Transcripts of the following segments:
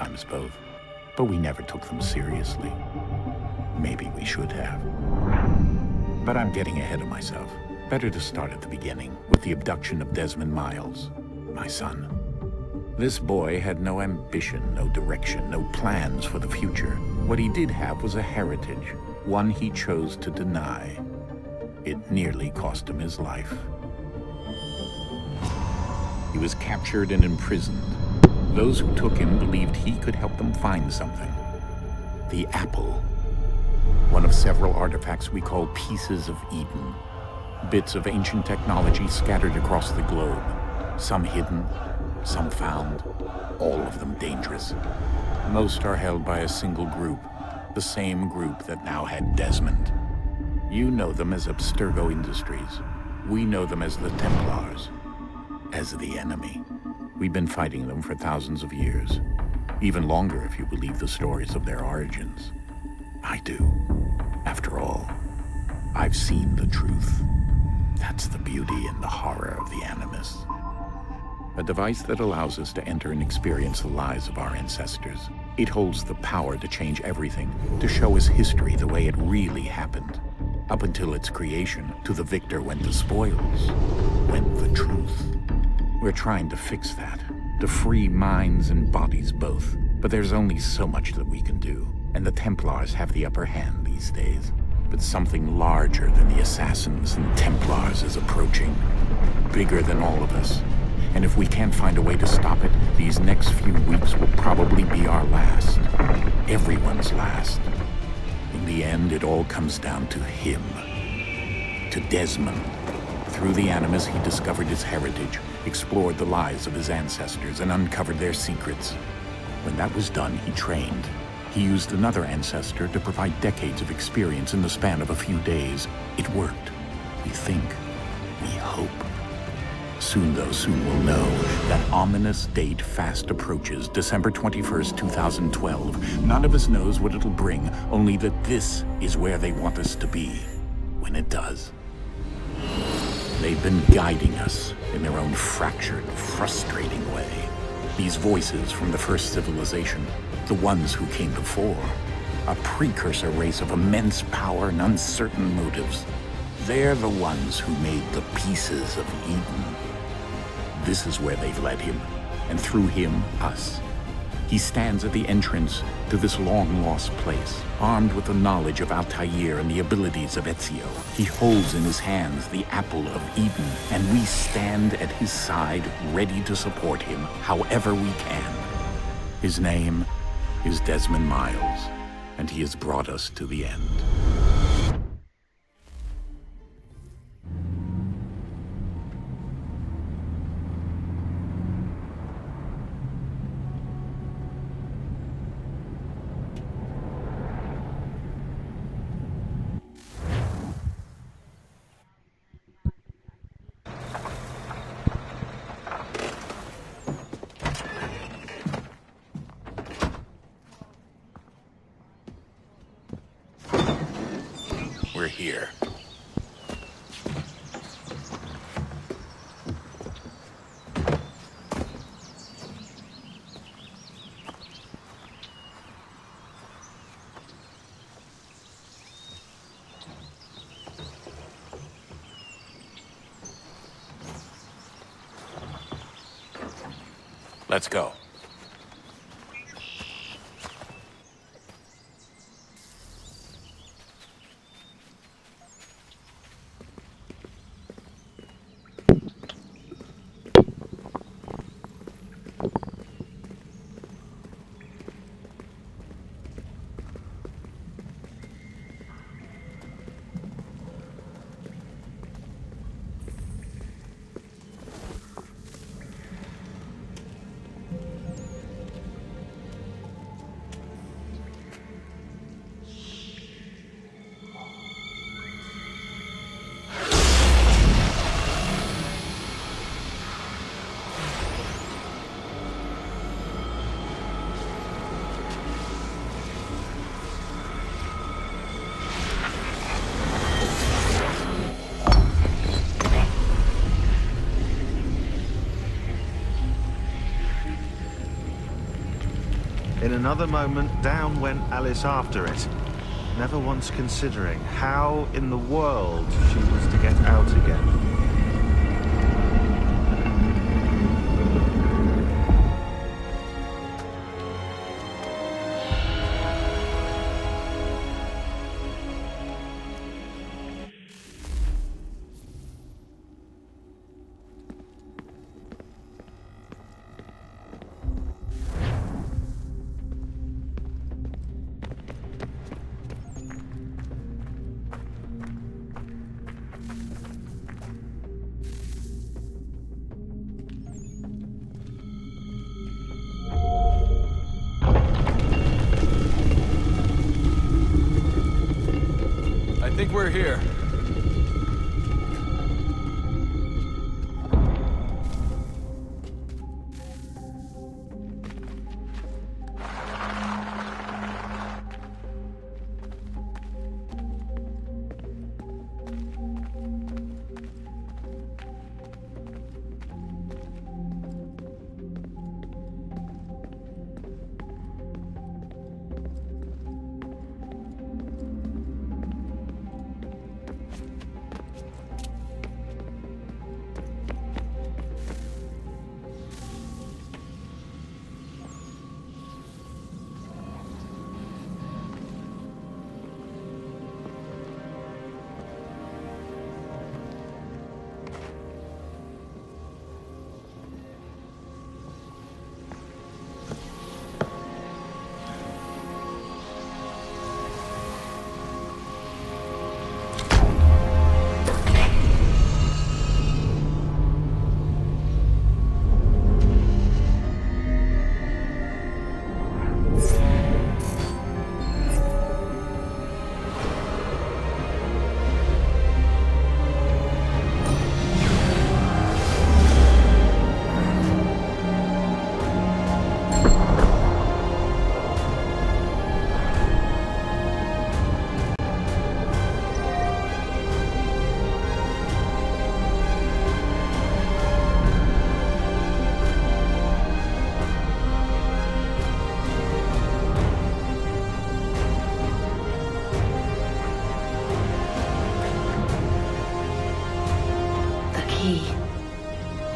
sometimes both. But we never took them seriously. Maybe we should have. But I'm getting ahead of myself. Better to start at the beginning, with the abduction of Desmond Miles, my son. This boy had no ambition, no direction, no plans for the future. What he did have was a heritage, one he chose to deny. It nearly cost him his life. He was captured and imprisoned. Those who took him believed he could help them find something. The apple. One of several artifacts we call pieces of Eden. Bits of ancient technology scattered across the globe. Some hidden, some found, all of them dangerous. Most are held by a single group, the same group that now had Desmond. You know them as Abstergo Industries. We know them as the Templars, as the enemy. We've been fighting them for thousands of years, even longer if you believe the stories of their origins. I do. After all, I've seen the truth. That's the beauty and the horror of the Animus. A device that allows us to enter and experience the lives of our ancestors. It holds the power to change everything, to show us history the way it really happened. Up until its creation, to the victor went the spoils, went the truth. We're trying to fix that, to free minds and bodies both. But there's only so much that we can do, and the Templars have the upper hand these days. But something larger than the Assassins and Templars is approaching, bigger than all of us. And if we can't find a way to stop it, these next few weeks will probably be our last. Everyone's last. In the end, it all comes down to him. To Desmond. Through the Animus, he discovered his heritage, explored the lives of his ancestors, and uncovered their secrets. When that was done, he trained. He used another ancestor to provide decades of experience in the span of a few days. It worked. We think. We hope. Soon we'll know that ominous date fast approaches, December 21st, 2012. None of us knows what it'll bring, only that this is where they want us to be, when it does. They've been guiding us in their own fractured, frustrating way. These voices from the first civilization, the ones who came before, a precursor race of immense power and uncertain motives. They're the ones who made the pieces of Eden. This is where they've led him, and through him, us. He stands at the entrance to this long-lost place, armed with the knowledge of Altair and the abilities of Ezio. He holds in his hands the apple of Eden, and we stand at his side, ready to support him however we can. His name is Desmond Miles, and he has brought us to the end. We're here. Let's go. In another moment, down went Alice after it, never once considering how in the world she was to get out again. I think we're here.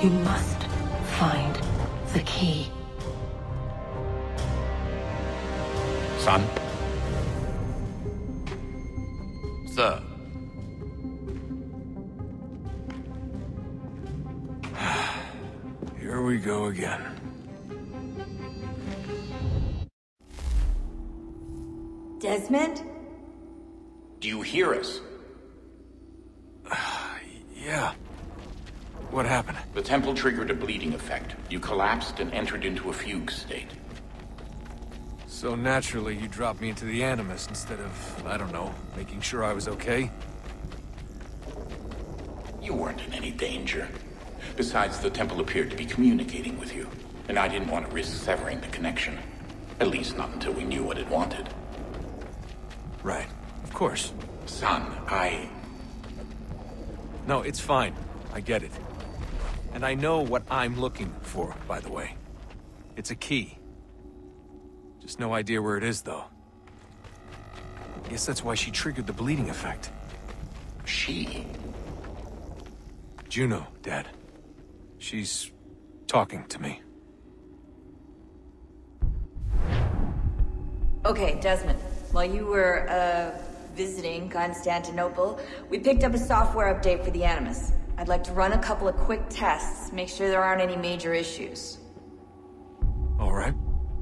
You must find the key. Son? Sir. Here we go again. Desmond? Do you hear us? Yeah. What happened? The temple triggered a bleeding effect. You collapsed and entered into a fugue state. So naturally, you dropped me into the Animus instead of, I don't know, making sure I was okay? You weren't in any danger. Besides, the temple appeared to be communicating with you, and I didn't want to risk severing the connection. At least not until we knew what it wanted. Right. Of course. Son, No, it's fine. I get it. And I know what I'm looking for, by the way. It's a key. Just no idea where it is, though. Guess that's why she triggered the bleeding effect. She? Juno, Dad. She's talking to me. Okay, Desmond. While you were, visiting Constantinople, we picked up a software update for the Animus. I'd like to run a couple of quick tests, make sure there aren't any major issues. All right.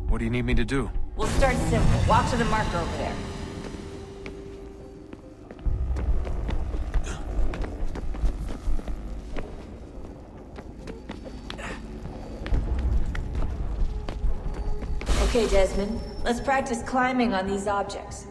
What do you need me to do? We'll start simple. Walk to the marker over there. Okay, Desmond. Let's practice climbing on these objects.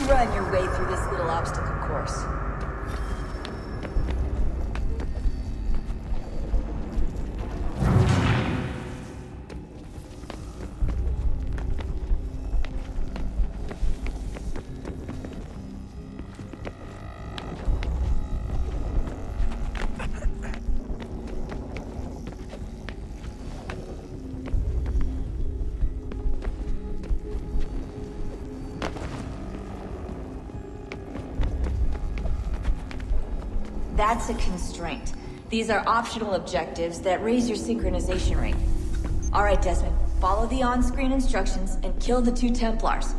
run your way through this little obstacle course. That's a constraint. These are optional objectives that raise your synchronization rate. Alright, Desmond. Follow the on-screen instructions and kill the 2 Templars.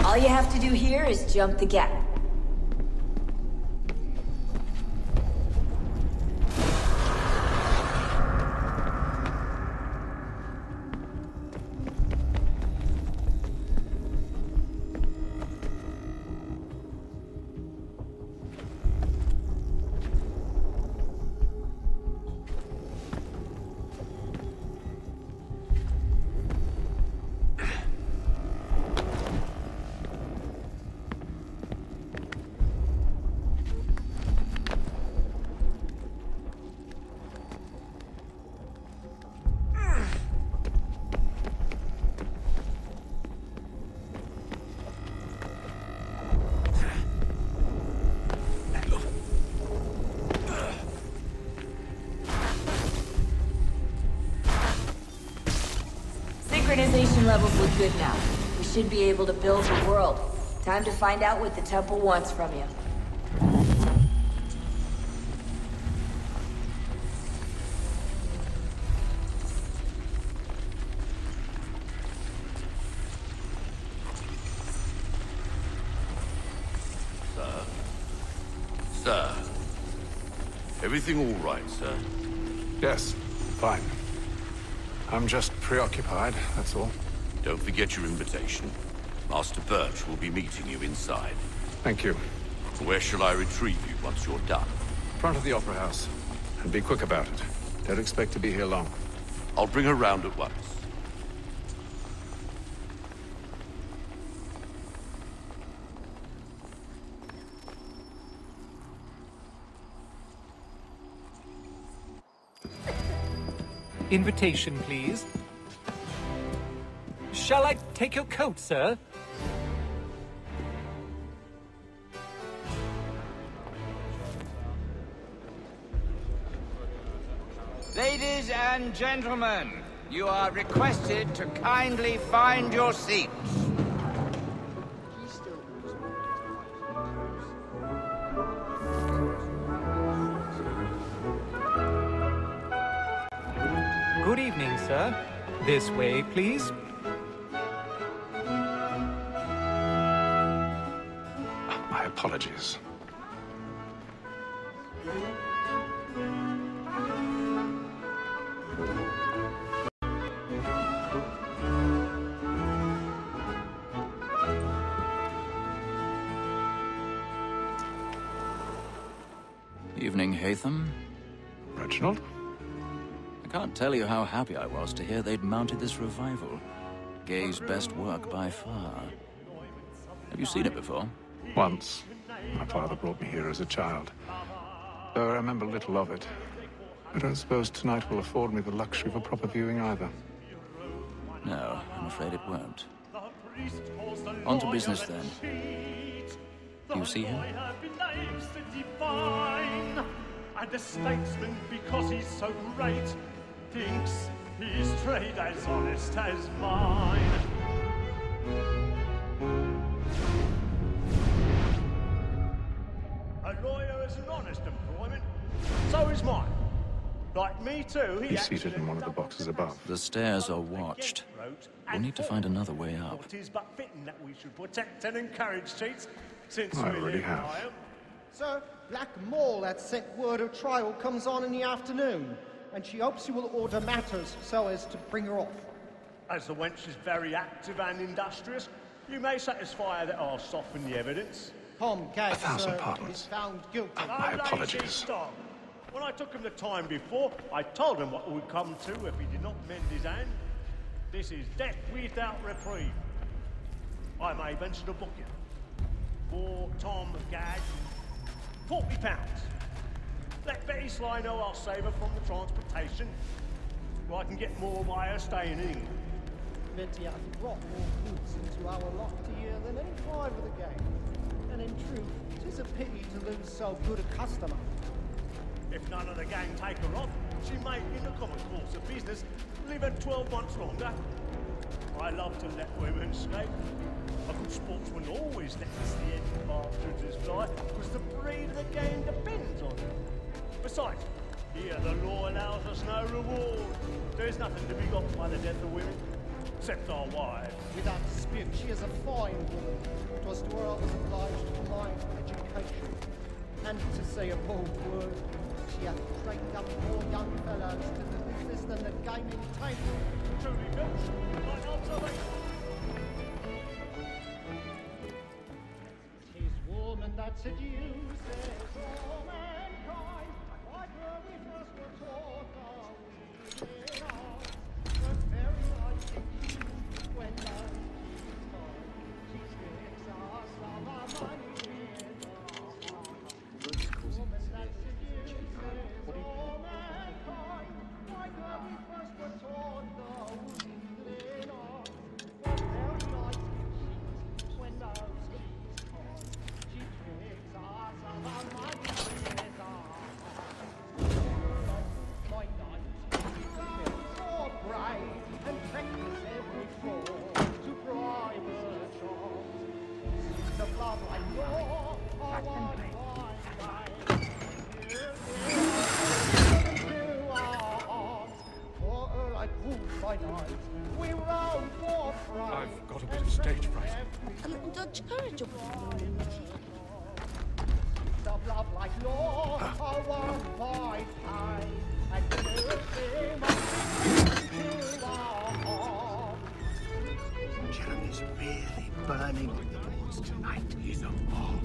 All you have to do here is jump the gap. Synchronization levels look good now. We should be able to build the world. Time to find out what the temple wants from you. Sir. Everything all right, sir? Yes, fine. I'm just preoccupied, that's all. Don't forget your invitation. Master Birch will be meeting you inside. Thank you. Where shall I retrieve you once you're done? Front of the Opera House. And be quick about it. Don't expect to be here long. I'll bring her round at once. Invitation, please. Shall I take your coat, sir? Ladies and gentlemen, you are requested to kindly find your seats. Good evening, sir. This way, please. My apologies. Evening, Hatham. Reginald? I can't tell you how happy I was to hear they'd mounted this revival. Gay's best work by far. Have you seen it before? Once. My father brought me here as a child. Though I remember little of it. I don't suppose tonight will afford me the luxury of a proper viewing either. No, I'm afraid it won't. On to business, then. Do you see him? And a statesman, because he's so great, thinks his trade as honest as mine. A lawyer is an honest employment, so is mine. Like me too, He's seated in one of the boxes above. The stairs are watched. We'll need to find another way up. It is but fitting that we should protect and encourage cheats, since I we already live have. by 'em. Sir, Black Mall had sent word of trial comes on in the afternoon, and she hopes you will order matters so as to bring her off. As the wench is very active and industrious, You may satisfy that I'll soften the evidence. Tom Gates, 1,000 sir, pardons. is found guilty. My apologies. Stop. When I took him the time before, I told him what would come to if he did not mend his hand. This is death without reprieve. I may venture to book you. For Tom Gag, £40. Let Betty Sly know I'll save her from the transportation, or I can get more by her staying in England. Betty has brought more goods into our loft here than any five of the gang. And in truth, 'tis a pity to lose so good a customer. If none of the gang take her off, she may, in the common course of business, live her 12 months longer. I love to let women escape. A good sportsman always lets the end partridges fly, because the breed of the game depends on it. Besides, here the law allows us no reward. There's nothing to be got by the death of women, except our wives. Without dispute, she is a fine woman. 'Twas to her I was obliged for my education. And to say a bold word, she hath trained up more young fellows to the business than the gaming table. Truly built, like observation. 'Tis woman that seduces all mankind. Like her we first were taught the weaving art. But very like when love is mine, she strips us of our money with her heart. Woman that seduces all mankind. Like her we first were taught the weaving art. But very like when love is mine, she strips us of our money with her heart. My knight, so brave and practice every fraud to bribe her charms. The blood like law, I want to our arms. For her like wolves by night, we roam for fright. I've got a bit of stage fright. Don't encourage your The love like law, I want by time. And nothing must be to our heart. Jeremy's really burning with the boards tonight. He's a mob.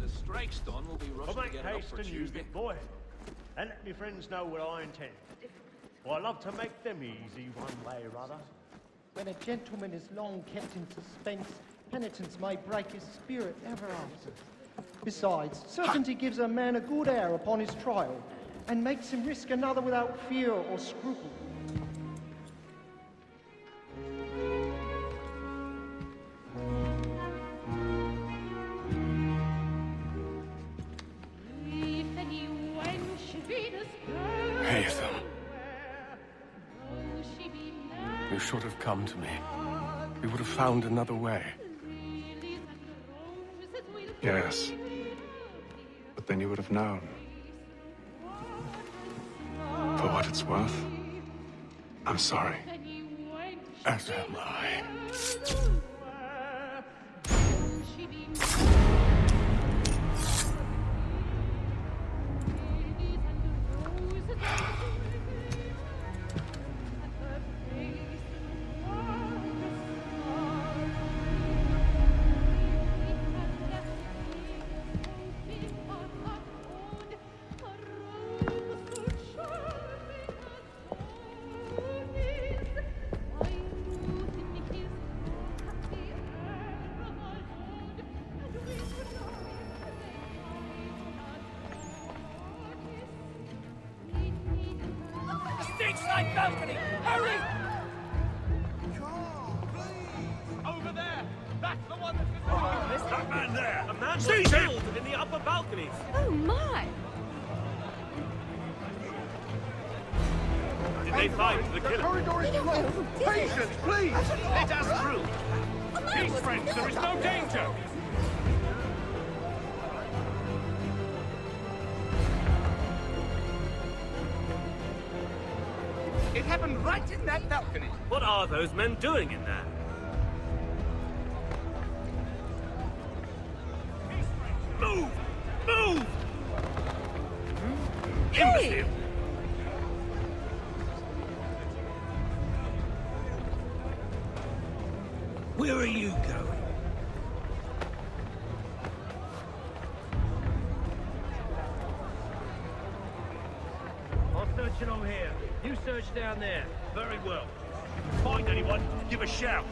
The strike's done, we'll be rushing I'll to make get it up haste for and use Tuesday. it, boy. And let me friends know what I intend. I love to make them easy one way or other. When a gentleman is long kept in suspense, penitence may break his spirit ever after. Besides, certainty gives a man a good air upon his trial, and makes him risk another without fear or scruple. Hatham. You should have come to me. We would have found another way. Yes. But then you would have known. For what it's worth, I'm sorry. As am I. Stage-side balcony! Hurry! Over there! That's the one that's... That man there! A man was Seize him! killed in the upper balconies! Oh, my! Did they find the killer? corridor is closed! Patience, please! Let us through! Peace, friends, there is no danger! It happened right in that balcony. What are those men doing in there? Move! Move! Hey! Imbecile! Where are you going? I'm searching on here. You search down there. Very well. Find anyone, give a shout.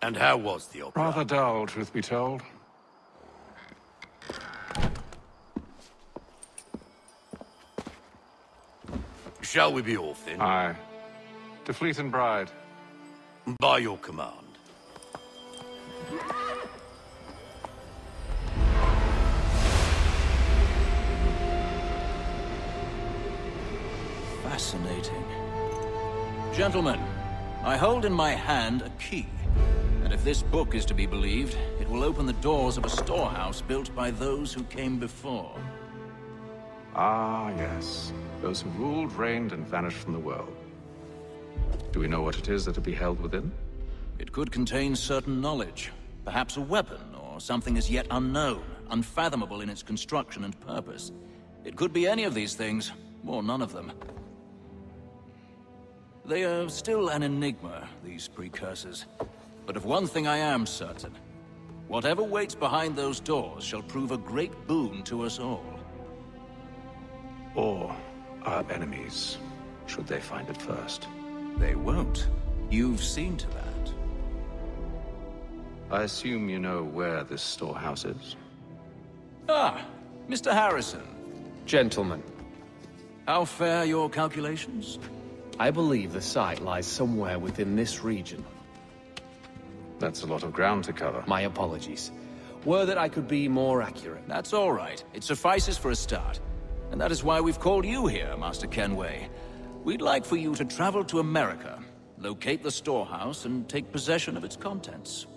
And how was the opera? Rather dull, truth be told. Shall we be off then? Aye. To Fleet and Bride. By your command. Fascinating. Gentlemen, I hold in my hand a key. And if this book is to be believed, it will open the doors of a storehouse built by those who came before. Ah, yes. Those who ruled, reigned, and vanished from the world. Do we know what it is that will be held within? It could contain certain knowledge. Perhaps a weapon, or something as yet unknown, unfathomable in its construction and purpose. It could be any of these things, or none of them. They are still an enigma, these precursors. But of one thing I am certain. Whatever waits behind those doors shall prove a great boon to us all. Or our enemies, should they find it first. They won't. You've seen to that. I assume you know where this storehouse is? Ah, Mr. Harrison. Gentlemen. How fare your calculations? I believe the site lies somewhere within this region. That's a lot of ground to cover. My apologies. Were that I could be more accurate. That's all right. It suffices for a start. And that is why we've called you here, Master Kenway. We'd like for you to travel to America, locate the storehouse, and take possession of its contents.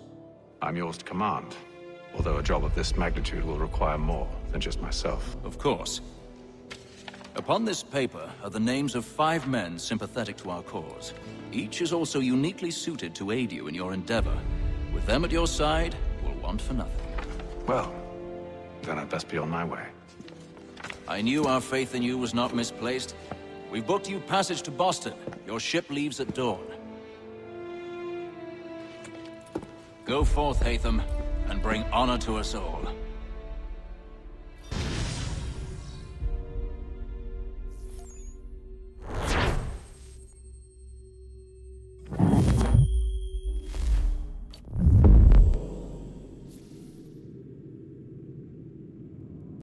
I'm yours to command, although a job of this magnitude will require more than just myself. Of course. Upon this paper are the names of 5 men sympathetic to our cause. Each is also uniquely suited to aid you in your endeavor. With them at your side, you'll want for nothing. Well, then I'd best be on my way. I knew our faith in you was not misplaced. We've booked you passage to Boston. Your ship leaves at dawn. Go forth, Hatham, and bring honor to us all.